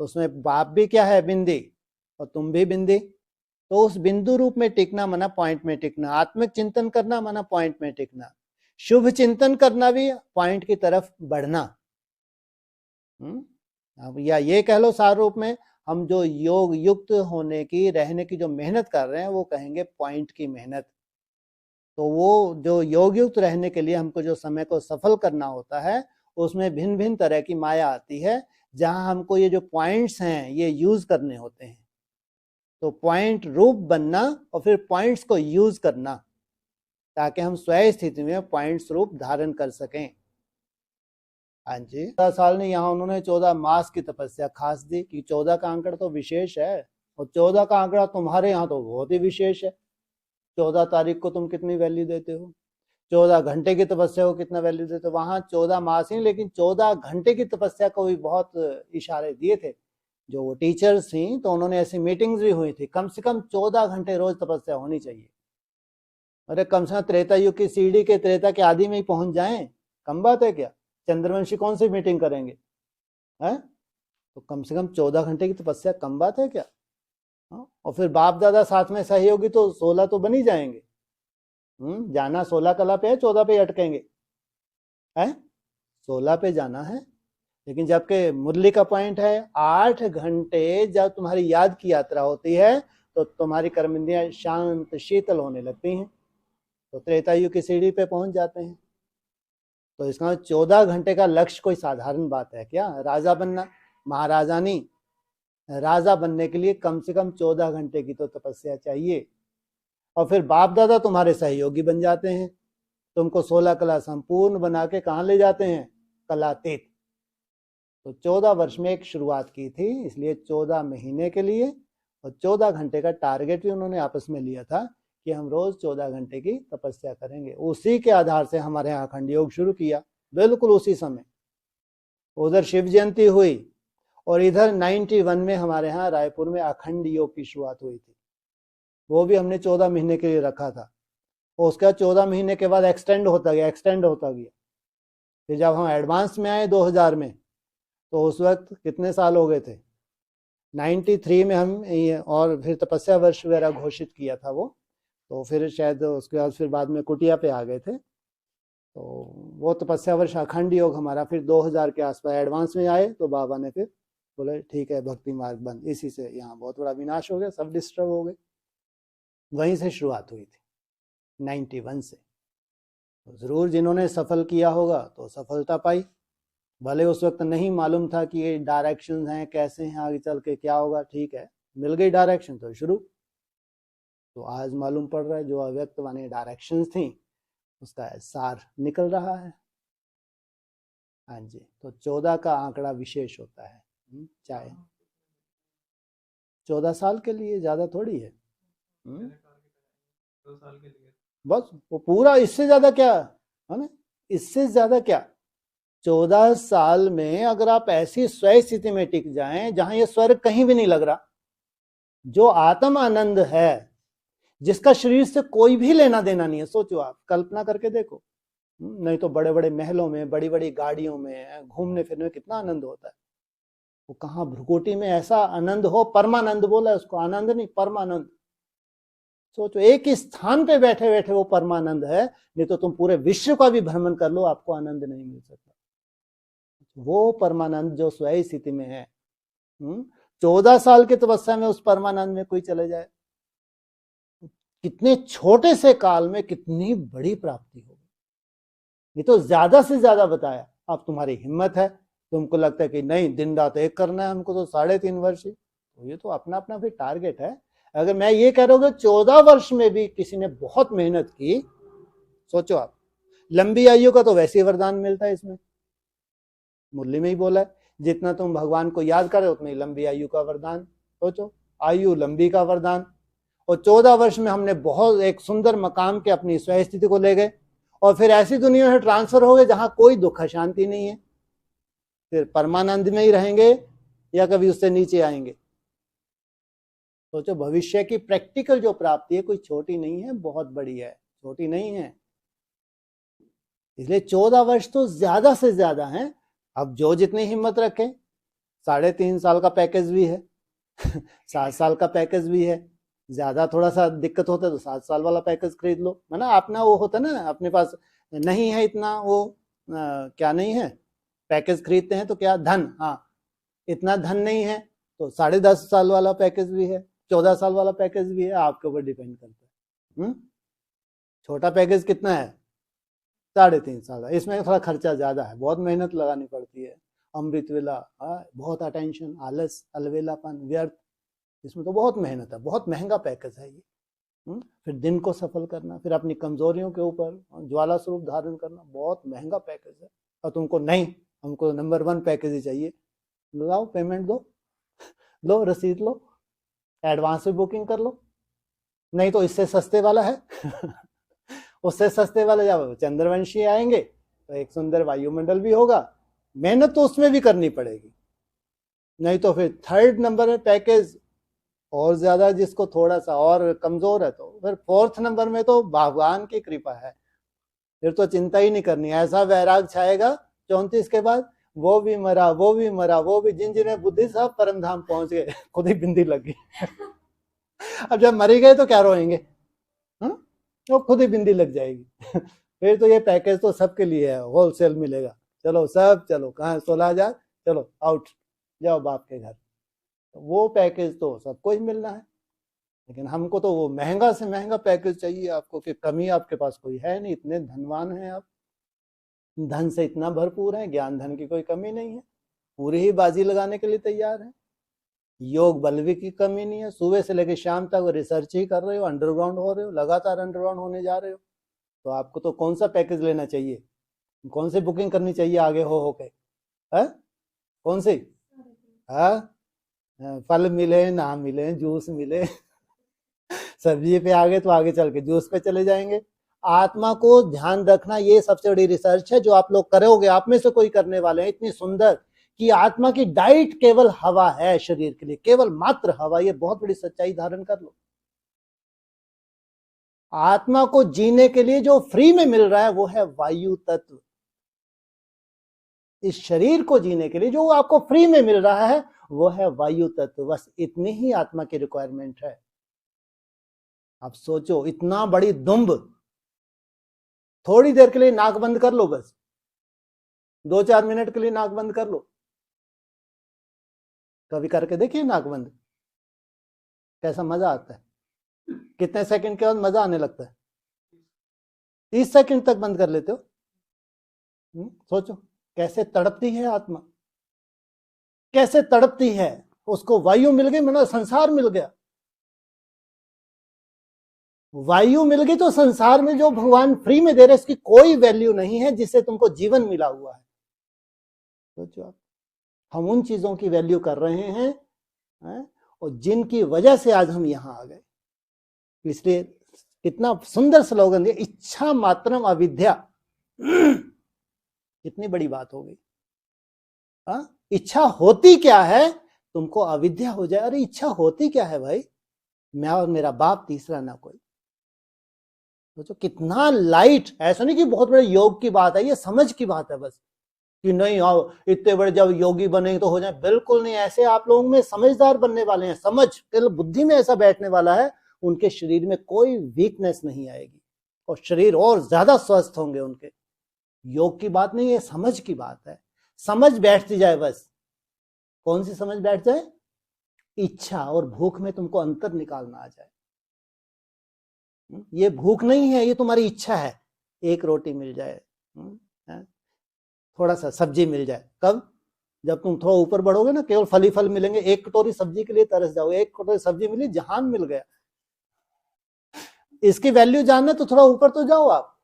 उसमें बाप भी क्या है? बिंदी, और तुम भी बिंदी। तो उस बिंदु रूप में टिकना माना पॉइंट में टिकना, आत्मिक चिंतन करना माना पॉइंट में टिकना, शुभ चिंतन करना भी पॉइंट की तरफ बढ़ना। अब या ये कह लो सार रूप में, हम जो योग युक्त होने की रहने की जो मेहनत कर रहे हैं वो कहेंगे पॉइंट की मेहनत। तो वो जो योग युक्त रहने के लिए हमको जो समय को सफल करना होता है उसमें भिन्न भिन्न तरह की माया आती है, जहां हमको ये जो पॉइंट्स हैं ये यूज करने होते हैं। तो पॉइंट रूप बनना और फिर पॉइंट्स को यूज करना ताकि हम स्वयं स्थिति में पॉइंट्स रूप धारण कर सकें। हाँ जी, 14 साल ने यहाँ उन्होंने 14 मास की तपस्या खास दी कि 14 का आंकड़ा तो विशेष है, और 14 का आंकड़ा तुम्हारे यहाँ तो बहुत ही विशेष है। 14 तारीख को तुम कितनी वैल्यू देते हो, 14 घंटे की तपस्या को कितना वैल्यू देते हो। वहां 14 मास ही, लेकिन 14 घंटे की तपस्या को भी बहुत इशारे दिए थे जो वो टीचर्स थी। तो उन्होंने ऐसी मीटिंग्स भी हुई थी, कम से कम 14 घंटे रोज तपस्या होनी चाहिए। अरे कम से कम त्रेता युग की सीढ़ी के त्रेता के आदि में ही पहुंच जाएं, कम बात है क्या। चंद्रवंशी कौन सी मीटिंग करेंगे है, तो कम से कम 14 घंटे की तपस्या कम बात है क्या। और फिर बाप दादा साथ में सहयोगी तो 16 तो बन ही जाएंगे। जाना 16 कला पे है, 14 पे अटकेंगे है, 16 पे जाना है। लेकिन जबकि मुरली का पॉइंट है 8 घंटे जब तुम्हारी याद की यात्रा होती है तो तुम्हारी कर्मेंद्रियां शांत शीतल होने लगती हैं, तो त्रेता युग की सीढ़ी पे पहुंच जाते हैं। तो इसका 14 घंटे का लक्ष्य कोई साधारण बात है क्या। राजा बनना, महाराजा नहीं, राजा बनने के लिए कम से कम 14 घंटे की तो तपस्या चाहिए। और फिर बाप दादा तुम्हारे सहयोगी बन जाते हैं, तुमको 16 कला संपूर्ण बना के कहाँ ले जाते हैं, कलातीत। तो 14 वर्ष में एक शुरुआत की थी, इसलिए 14 महीने के लिए और 14 घंटे का टारगेट भी उन्होंने आपस में लिया था कि हम रोज 14 घंटे की तपस्या करेंगे। उसी के आधार से हमारे यहाँ अखंड योग शुरू किया, बिल्कुल उसी समय। उधर शिव जयंती हुई और इधर 91 में हमारे यहाँ रायपुर में अखंड योग की शुरुआत हुई थी, वो भी हमने 14 महीने के लिए रखा था। और उसके बाद 14 महीने के बाद एक्सटेंड होता गया। फिर जब हम एडवांस में आए 2000 में, तो उस वक्त कितने साल हो गए थे, 93 में हम और फिर तपस्या वर्ष वगैरह घोषित किया था वो। तो फिर शायद उसके बाद फिर बाद में कुटिया पे आ गए थे। तो वो तपस्या वर्ष अखंड योग हमारा फिर 2000 के आसपास एडवांस में आए, तो बाबा ने फिर बोले ठीक है भक्ति मार्ग बंद। इसी से यहाँ बहुत बड़ा विनाश हो गया, सब डिस्टर्ब हो गए। वहीं से शुरुआत हुई थी 91 से। तो जरूर जिन्होंने सफल किया होगा तो सफलता पाई, भले उस वक्त नहीं मालूम था कि ये डायरेक्शंस हैं, कैसे हैं, आगे चल के क्या होगा। ठीक है, मिल गई डायरेक्शन तो शुरू। तो आज मालूम पड़ रहा है जो अव्यक्त वाली डायरेक्शंस थी उसका सार निकल रहा है। हाँ जी, तो 14 का आंकड़ा विशेष होता है, चाहे 14 साल के लिए, ज्यादा थोड़ी है। 2 साल के लिए बस वो पूरा, इससे ज्यादा क्या है ना, इससे ज्यादा क्या। 14 साल में अगर आप ऐसी स्वयं स्थिति में टिक जाएं जहां ये स्वर्ग कहीं भी नहीं लग रहा, जो आत्म आनंद है, जिसका शरीर से कोई भी लेना देना नहीं है। सोचो, आप कल्पना करके देखो, नहीं तो बड़े बड़े महलों में, बड़ी बड़ी गाड़ियों में घूमने फिरने में कितना आनंद होता है। वो कहाँ भ्रुकुटी में ऐसा आनंद हो, परमानंद बोला है उसको, आनंद नहीं परमानंद। सोचो, एक ही स्थान पे बैठे बैठे वो परमानंद है, नहीं तो तुम पूरे विश्व का भी भ्रमण कर लो, आपको आनंद नहीं मिल सकता। वो परमानंद जो स्वयं स्थिति में है, 14 साल की तपस्या में उस परमानंद में कोई चले जाए, कितने छोटे से काल में कितनी बड़ी प्राप्ति होगी। ये तो ज्यादा से ज्यादा बताया। अब तुम्हारी हिम्मत है, तुमको लगता है कि नहीं दिन रात एक करना है हमको, तो 3.5 वर्ष ही, तो ये तो अपना अपना फिर टारगेट है। अगर मैं ये कह रहा हूँ कि 14 वर्ष में भी किसी ने बहुत मेहनत की, सोचो आप, लंबी आयु का तो वैसे ही वरदान मिलता है। इसमें मुरली में ही बोला है, जितना तुम भगवान को याद करे उतनी लंबी आयु का वरदान। सोचो, आयु लंबी का वरदान। और 14 वर्ष में हमने बहुत एक सुंदर मकाम के अपनी स्वयं स्थिति को ले गए, और फिर ऐसी दुनिया में ट्रांसफर हो गए जहां कोई दुख शांति नहीं है। फिर परमानंद में ही रहेंगे या कभी उससे नीचे आएंगे। सोचो, भविष्य की प्रैक्टिकल जो प्राप्ति है कोई छोटी नहीं है, बहुत बड़ी है, छोटी नहीं है। इसलिए 14 वर्ष तो ज्यादा से ज्यादा है। अब जो जितनी हिम्मत रखे, 3.5 साल का पैकेज भी है 7 साल का पैकेज भी है, ज्यादा थोड़ा सा दिक्कत होता है तो 7 साल वाला पैकेज खरीद लो, है ना। अपना वो होता है ना, अपने पास नहीं है इतना वो क्या नहीं है, पैकेज खरीदते हैं तो क्या धन, हाँ इतना धन नहीं है तो 10.5 साल वाला पैकेज भी है, 14 साल वाला पैकेज भी है, आपके ऊपर डिपेंड करता है। छोटा पैकेज कितना है, 3.5 साल है, इसमें थोड़ा खर्चा ज्यादा है, बहुत मेहनत लगानी पड़ती है, अमृत वेला, बहुत अटेंशन, आलस, अलवेलापन, व्यर्थ, इसमें तो बहुत मेहनत है, बहुत महंगा पैकेज है ये। फिर दिन को सफल करना, फिर अपनी कमजोरियों के ऊपर ज्वाला स्वरूप धारण करना, बहुत महंगा पैकेज है। और तुमको नहीं, हमको नंबर 1 पैकेज ही चाहिए, लाओ पेमेंट दो, लो रसीद लो, एडवांस में बुकिंग कर लो, नहीं तो इससे सस्ते वाला है उससे सस्ते वाले जब चंद्रवंशी आएंगे तो एक सुंदर वायुमंडल भी होगा, मेहनत तो उसमें भी करनी पड़ेगी। नहीं तो फिर 3rd नंबर में पैकेज और ज्यादा, जिसको थोड़ा सा और कमजोर है तो फिर 4th नंबर में तो भगवान की कृपा है, फिर तो चिंता ही नहीं करनी, ऐसा वैराग छाएगा 34 के बाद, वो भी मरा, वो भी मरा, वो भी, जिन जिन्हें बुद्धि साहब परम धाम पहुंच गए खुद ही बिंदी लग गई अब जब मरी गए तो क्या रोएंगे, वो खुद ही बिंदी लग जाएगी फिर तो ये पैकेज तो सबके लिए है, होलसेल मिलेगा, चलो सब चलो, कहाँ 16,000, चलो आउट, जाओ बाप के घर। तो वो पैकेज तो सबको ही मिलना है, लेकिन हमको तो वो महंगा से महंगा पैकेज चाहिए आपको, कि कमी आपके पास कोई है नहीं, इतने धनवान हैं आप, धन से इतना भरपूर है, ज्ञान धन की कोई कमी नहीं है, पूरी ही बाजी लगाने के लिए तैयार है, योग बल भी की कमी नहीं है, सुबह से लेकर शाम तक रिसर्च ही कर रहे हो, अंडरग्राउंड हो रहे हो, लगातार अंडरग्राउंड होने जा रहे हो, तो आपको तो कौन सा पैकेज लेना चाहिए, कौन सी बुकिंग करनी चाहिए आगे हो के, है कौन सी, फल मिले ना मिले, जूस मिले सब्जी पे आ गए तो आगे चल के जूस पे चले जाएंगे। आत्मा को ध्यान रखना, ये सबसे बड़ी रिसर्च है जो आप लोग करोगे, आप में से कोई करने वाले हैं, इतनी सुंदर कि आत्मा की डाइट केवल हवा है शरीर के लिए, केवल मात्र हवा, ये बहुत बड़ी सच्चाई धारण कर लो। आत्मा को जीने के लिए जो फ्री में मिल रहा है वो है वायु तत्व, इस शरीर को जीने के लिए जो आपको फ्री में मिल रहा है वो है वायु तत्व, बस इतनी ही आत्मा की रिक्वायरमेंट है। आप सोचो, इतना बड़ी दुम्ब, थोड़ी देर के लिए नाक बंद कर लो, बस 2-4 मिनट के लिए नाक बंद कर लो, कभी करके देखिए नाक बंद, कैसा मजा आता है, कितने सेकंड के बाद मजा आने लगता है, 30 सेकंड तक बंद कर लेते हो। सोचो कैसे तड़पती है आत्मा, कैसे तड़पती है, उसको वायु मिल गई, मतलब संसार मिल गया, वायु मिल गई तो संसार में जो भगवान फ्री में दे रहे इसकी कोई वैल्यू नहीं है, जिससे तुमको जीवन मिला हुआ है। सोचो आप, हम उन चीजों की वैल्यू कर रहे हैं, और जिनकी वजह से आज हम यहां आ गए। इसलिए कितना सुंदर स्लोगन दिया, इच्छा मात्रम अविद्या, कितनी बड़ी बात हो गई। इच्छा होती क्या है, तुमको अविद्या हो जाए, अरे इच्छा होती क्या है भाई, मैं और मेरा बाप, तीसरा ना कोई। सोचो कितना लाइट, ऐसा नहीं कि बहुत बड़े योग की बात है, ये समझ की बात है बस, कि नहीं आओ इतने बड़े जब योगी बनेंगे तो हो जाए, बिल्कुल नहीं, ऐसे आप लोगों में समझदार बनने वाले हैं, समझ केवल बुद्धि में ऐसा बैठने वाला है, उनके शरीर में कोई वीकनेस नहीं आएगी और शरीर और ज्यादा स्वस्थ होंगे उनके। योग की बात नहीं है, समझ की बात है, समझ बैठती जाए बस। कौन सी समझ बैठ जाए, इच्छा और भूख में तुमको अंतर निकालना आ जाए। ये भूख नहीं है, ये तुम्हारी इच्छा है, एक रोटी मिल जाए, थोड़ा सा सब्जी मिल जाए, कब, जब तुम थोड़ा ऊपर बढ़ोगे ना, केवल फल ही फल मिलेंगे, एक कटोरी सब्जी के लिए तरस जाओ, एक कटोरी सब्जी मिली, जहान मिल गया। इसकी वैल्यू जानना तो थोड़ा ऊपर तो जाओ आप।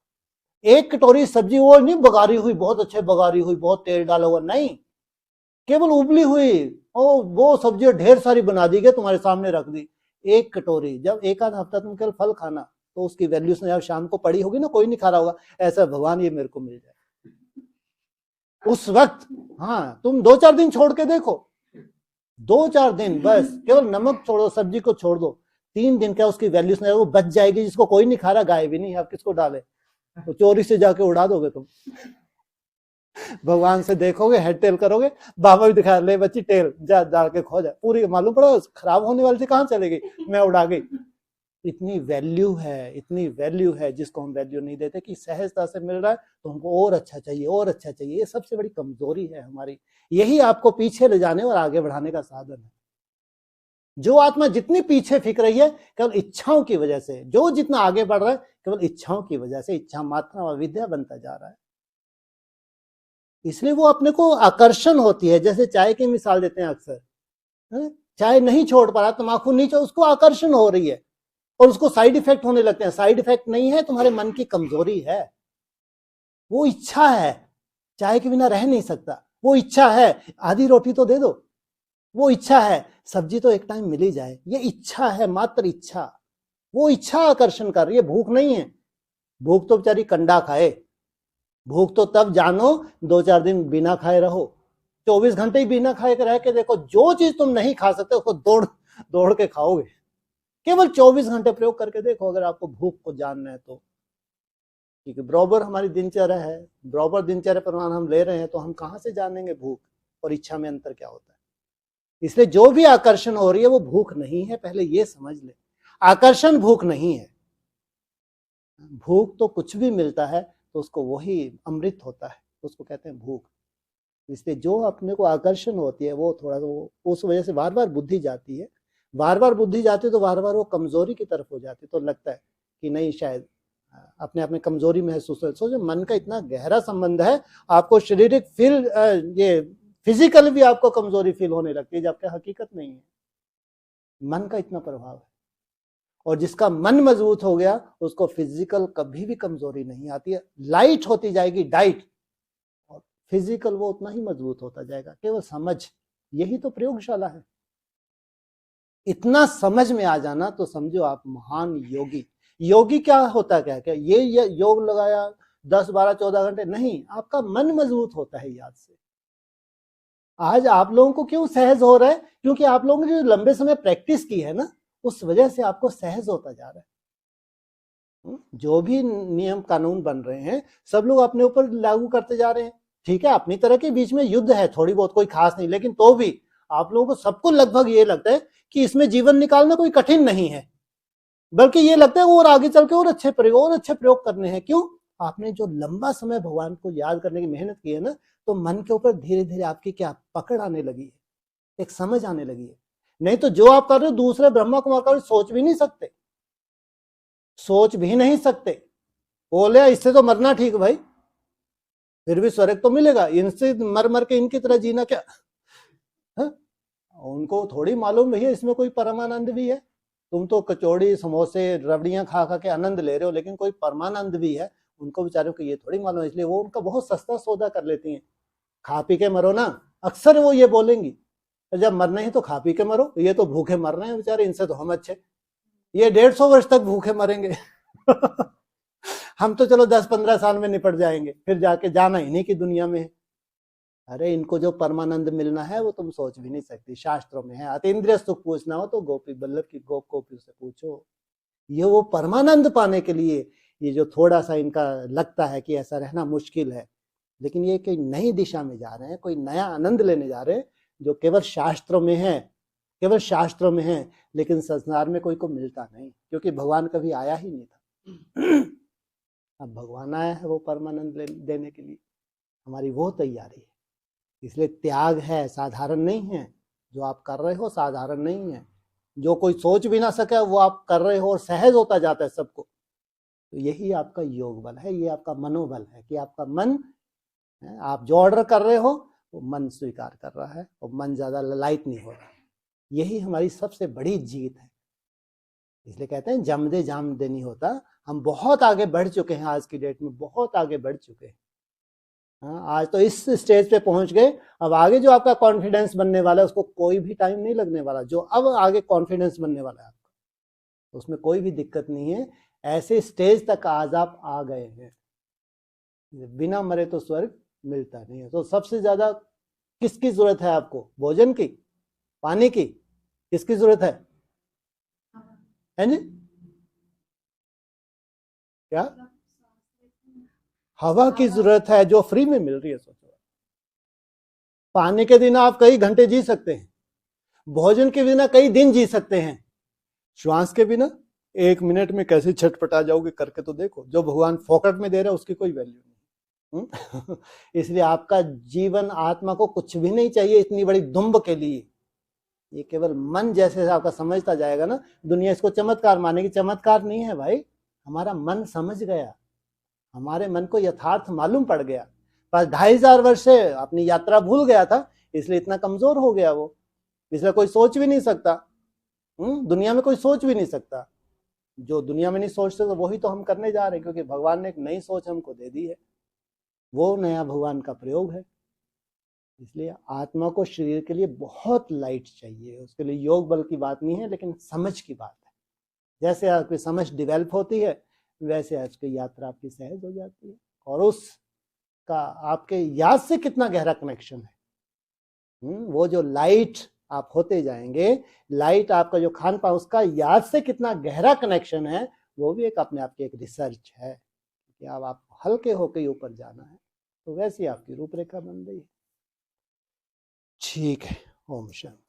एक कटोरी सब्जी, वो नहीं बघारी हुई, बहुत अच्छे बघारी हुई, बहुत तेल डाला हुआ, नहीं, केवल उबली हुई, वो सब्जी ढेर सारी बना दी गई, तुम्हारे सामने रख दी, एक कटोरी। जब एक आध हफ्ता तुम केवल फल खाना तो उसकी वैल्यू जब शाम को पड़ी होगी ना, कोई नहीं खा रहा होगा, ऐसा भगवान ये मेरे को मिल जाए उस वक्त। हाँ, तुम 2-4 दिन छोड़ के देखो, 2-4 दिन बस, केवल नमक छोड़ो, सब्जी को छोड़ दो, 3 दिन क्या उसकी वैल्यू वो बच जाएगी, जिसको कोई नहीं खा रहा, गाय भी नहीं, आप किसको डाले, तो चोरी से जाके उड़ा दोगे तुम। भगवान से देखोगे, हेड टेल करोगे, बाबा भी दिखा, ले बच्ची टेल जा डाल के खो जा, पूरी मालूम पड़ा खराब होने वाली थी, कहाँ चले गई, मैं उड़ा गई, इतनी वैल्यू है जिसको हम वैल्यू नहीं देते, कि सहजता से मिल रहा है तो हमको और अच्छा चाहिए। ये सबसे बड़ी कमजोरी है हमारी। यही आपको पीछे ले जाने और आगे बढ़ाने का साधन है। जो आत्मा जितनी पीछे फिक रही है केवल इच्छाओं की वजह से, जो जितना आगे बढ़ रहा है केवल इच्छाओं की वजह से, इच्छा मात्रा अविद्या बनता जा रहा है। इसलिए वो अपने को आकर्षण होती है। जैसे चाय की मिसाल देते हैं अक्सर, चाय नहीं छोड़ पा रहा, तम्बाकू नीचे, उसको आकर्षण हो रही है और उसको साइड इफेक्ट होने लगते हैं। साइड इफेक्ट नहीं है, तुम्हारे मन की कमजोरी है। वो इच्छा है, चाय के बिना रह नहीं सकता, वो इच्छा है, आधी रोटी तो दे दो, वो इच्छा है, सब्जी तो एक टाइम मिल ही जाए, ये इच्छा है, मात्र इच्छा। वो इच्छा आकर्षण कर रही है, भूख नहीं है। भूख तो बेचारी कंडा खाए, भूख तो तब जानो 2-4 दिन बिना खाए रहो। 24 घंटे ही बिना खाए रह के देखो, जो चीज तुम नहीं खा सकते उसको दौड़ दौड़ के खाओगे। केवल 24 घंटे प्रयोग करके देखो, अगर आपको भूख को जानना है तो। क्योंकि बराबर हमारी दिनचर्या है, बराबर दिनचर्या प्रमाण हम ले रहे हैं, तो हम कहां से जानेंगे भूख और इच्छा में अंतर क्या होता है। इसलिए जो भी आकर्षण हो रही है वो भूख नहीं है, पहले ये समझ ले। आकर्षण भूख नहीं है। भूख तो कुछ भी मिलता है तो उसको वही अमृत होता है, उसको कहते हैं भूख। इसलिए जो अपने को आकर्षण होती है वो थोड़ा सा, उस वजह से बार बार बुद्धि जाती है, बार बार बुद्धि जाती है तो बार बार वो कमजोरी की तरफ हो जाती है। तो लगता है कि नहीं, शायद अपने आप में कमजोरी महसूस हो। सोचो, मन का इतना गहरा संबंध है, आपको शारीरिक फील, ये फिजिकल भी आपको कमजोरी फील होने लगती है, जबकि हकीकत नहीं है। मन का इतना प्रभाव है, और जिसका मन मजबूत हो गया उसको फिजिकल कभी भी कमजोरी नहीं आती है। लाइट होती जाएगी डाइट, और फिजिकल वो उतना ही मजबूत होता जाएगा। केवल समझ, यही तो प्रयोगशाला है। इतना समझ में आ जाना तो समझो आप महान योगी। योगी क्या होता, क्या क्या ये योग लगाया 10, 12, 14 घंटे नहीं, आपका मन मजबूत होता है याद से। आज आप लोगों को क्यों सहज हो रहा है? क्योंकि आप लोगों ने जो लंबे समय प्रैक्टिस की है ना, उस वजह से आपको सहज होता जा रहा है। जो भी नियम कानून बन रहे हैं सब लोग अपने ऊपर लागू करते जा रहे हैं। ठीक है, अपनी तरह के बीच में युद्ध है, थोड़ी बहुत, कोई खास नहीं, लेकिन तो भी आप लोगों को सबको लगभग ये लगता है कि इसमें जीवन निकालना कोई कठिन नहीं है, बल्कि ये लगता है और आगे चल के और अच्छे प्रयोग करने हैं। क्यों? आपने जो लंबा समय भगवान को याद करने की मेहनत की है ना, तो मन के ऊपर धीरे धीरे आपकी क्या पकड़ आने लगी है, एक समझ आने लगी है। नहीं तो जो आप कर रहे हो दूसरे ब्रह्मा कुमार का सोच भी नहीं सकते, सोच भी नहीं सकते। बोले इससे तो मरना ठीक भाई, फिर भी स्वर्ग तो मिलेगा, इनसे मर मर के इनकी तरह जीना क्या है? उनको थोड़ी मालूम भैया इसमें कोई परमानंद भी है। तुम तो कचौड़ी समोसे रबड़ियां खा खा के आनंद ले रहे हो, लेकिन कोई परमानंद भी है उनको बेचारों को ये थोड़ी मालूम है। इसलिए वो उनका बहुत सस्ता सौदा कर लेती हैं, खा पी के मरो ना, अक्सर वो ये बोलेंगी, जब मरना ही तो खा पी के मरो, ये तो भूखे मर रहे हैं बेचारे, इनसे तो हम अच्छे, ये 150 वर्ष तक भूखे मरेंगे हम तो चलो 10-15 साल में निपट जाएंगे, फिर जाके जाना इन्हीं की दुनिया में है। अरे इनको जो परमानंद मिलना है वो तुम सोच भी नहीं सकती, शास्त्रों में है। अतीन्द्रिय सुख पूछना हो तो गोपी बल्लभ की गोपी से पूछो। ये वो परमानंद पाने के लिए ये जो थोड़ा सा इनका लगता है कि ऐसा रहना मुश्किल है, लेकिन ये कोई नई दिशा में जा रहे हैं, कोई नया आनंद लेने जा रहे हैं जो केवल शास्त्रों में है, केवल शास्त्रों में है, लेकिन संसार में कोई को मिलता नहीं, क्योंकि भगवान कभी आया ही नहीं था। अब भगवान आया है वो परमानंद देने के लिए, हमारी वो तैयारी है। इसलिए त्याग है, साधारण नहीं है। जो आप कर रहे हो साधारण नहीं है, जो कोई सोच भी ना सके वो आप कर रहे हो और सहज होता जाता है सबको। तो यही आपका योग बल है, ये आपका मनोबल है कि आपका मन, आप जो ऑर्डर कर रहे हो वो मन स्वीकार कर रहा है और मन ज्यादा ललायत नहीं हो रहा। यही हमारी सबसे बड़ी जीत है। इसलिए कहते हैं जम दे जाम दे नहीं होता। हम बहुत आगे बढ़ चुके हैं, आज की डेट में बहुत आगे बढ़ चुके हैं। आज तो इस स्टेज पे पहुंच गए, अब आगे जो आपका कॉन्फिडेंस बनने वाला है उसको कोई भी टाइम नहीं लगने वाला। जो अब आगे कॉन्फिडेंस बनने वाला है आपका, उसमें कोई भी दिक्कत नहीं है। ऐसे स्टेज तक आज आप आ गए हैं, बिना मरे तो स्वर्ग मिलता नहीं है। तो सबसे ज्यादा किसकी जरूरत है आपको? भोजन की, पानी की, किसकी जरूरत है जी? क्या? हवा की जरूरत है जो फ्री में मिल रही है। सोचो, पानी के बिना आप कई घंटे जी सकते हैं, भोजन के बिना कई दिन जी सकते हैं, श्वास के बिना 1 मिनट में कैसे छटपटा जाओगे, करके तो देखो। जो भगवान फोकट में दे रहा है उसकी कोई वैल्यू नहीं। इसलिए आपका जीवन आत्मा को कुछ भी नहीं चाहिए इतनी बड़ी दुम्ब के लिए। ये केवल मन जैसे आपका समझता जाएगा ना, दुनिया इसको चमत्कार मानेगी। चमत्कार नहीं है भाई, हमारा मन समझ गया, हमारे मन को यथार्थ मालूम पड़ गया। पर 2500 वर्ष से अपनी यात्रा भूल गया था, इसलिए इतना कमजोर हो गया वो। इसलिए कोई सोच भी नहीं सकता, दुनिया में कोई सोच भी नहीं सकता। जो दुनिया में नहीं सोचते तो वही तो हम करने जा रहे हैं, क्योंकि भगवान ने एक नई सोच हमको दे दी है, वो नया भगवान का प्रयोग है। इसलिए आत्मा को शरीर के लिए बहुत लाइट चाहिए, उसके लिए योग बल की बात नहीं है, लेकिन समझ की बात है। जैसे आपकी समझ डेवलप होती है वैसे आपकी यात्रा आपकी सहज हो जाती है, और उसका आपके याद से कितना गहरा कनेक्शन है। वो जो लाइट आप होते जाएंगे, लाइट आपका जो खान पान, उसका याद से कितना गहरा कनेक्शन है, वो भी एक अपने आप की एक रिसर्च है कि अब आपको हल्के होकर ऊपर जाना है। तो वैसी आपकी रूपरेखा बन रही है। ठीक है, ओम शांति।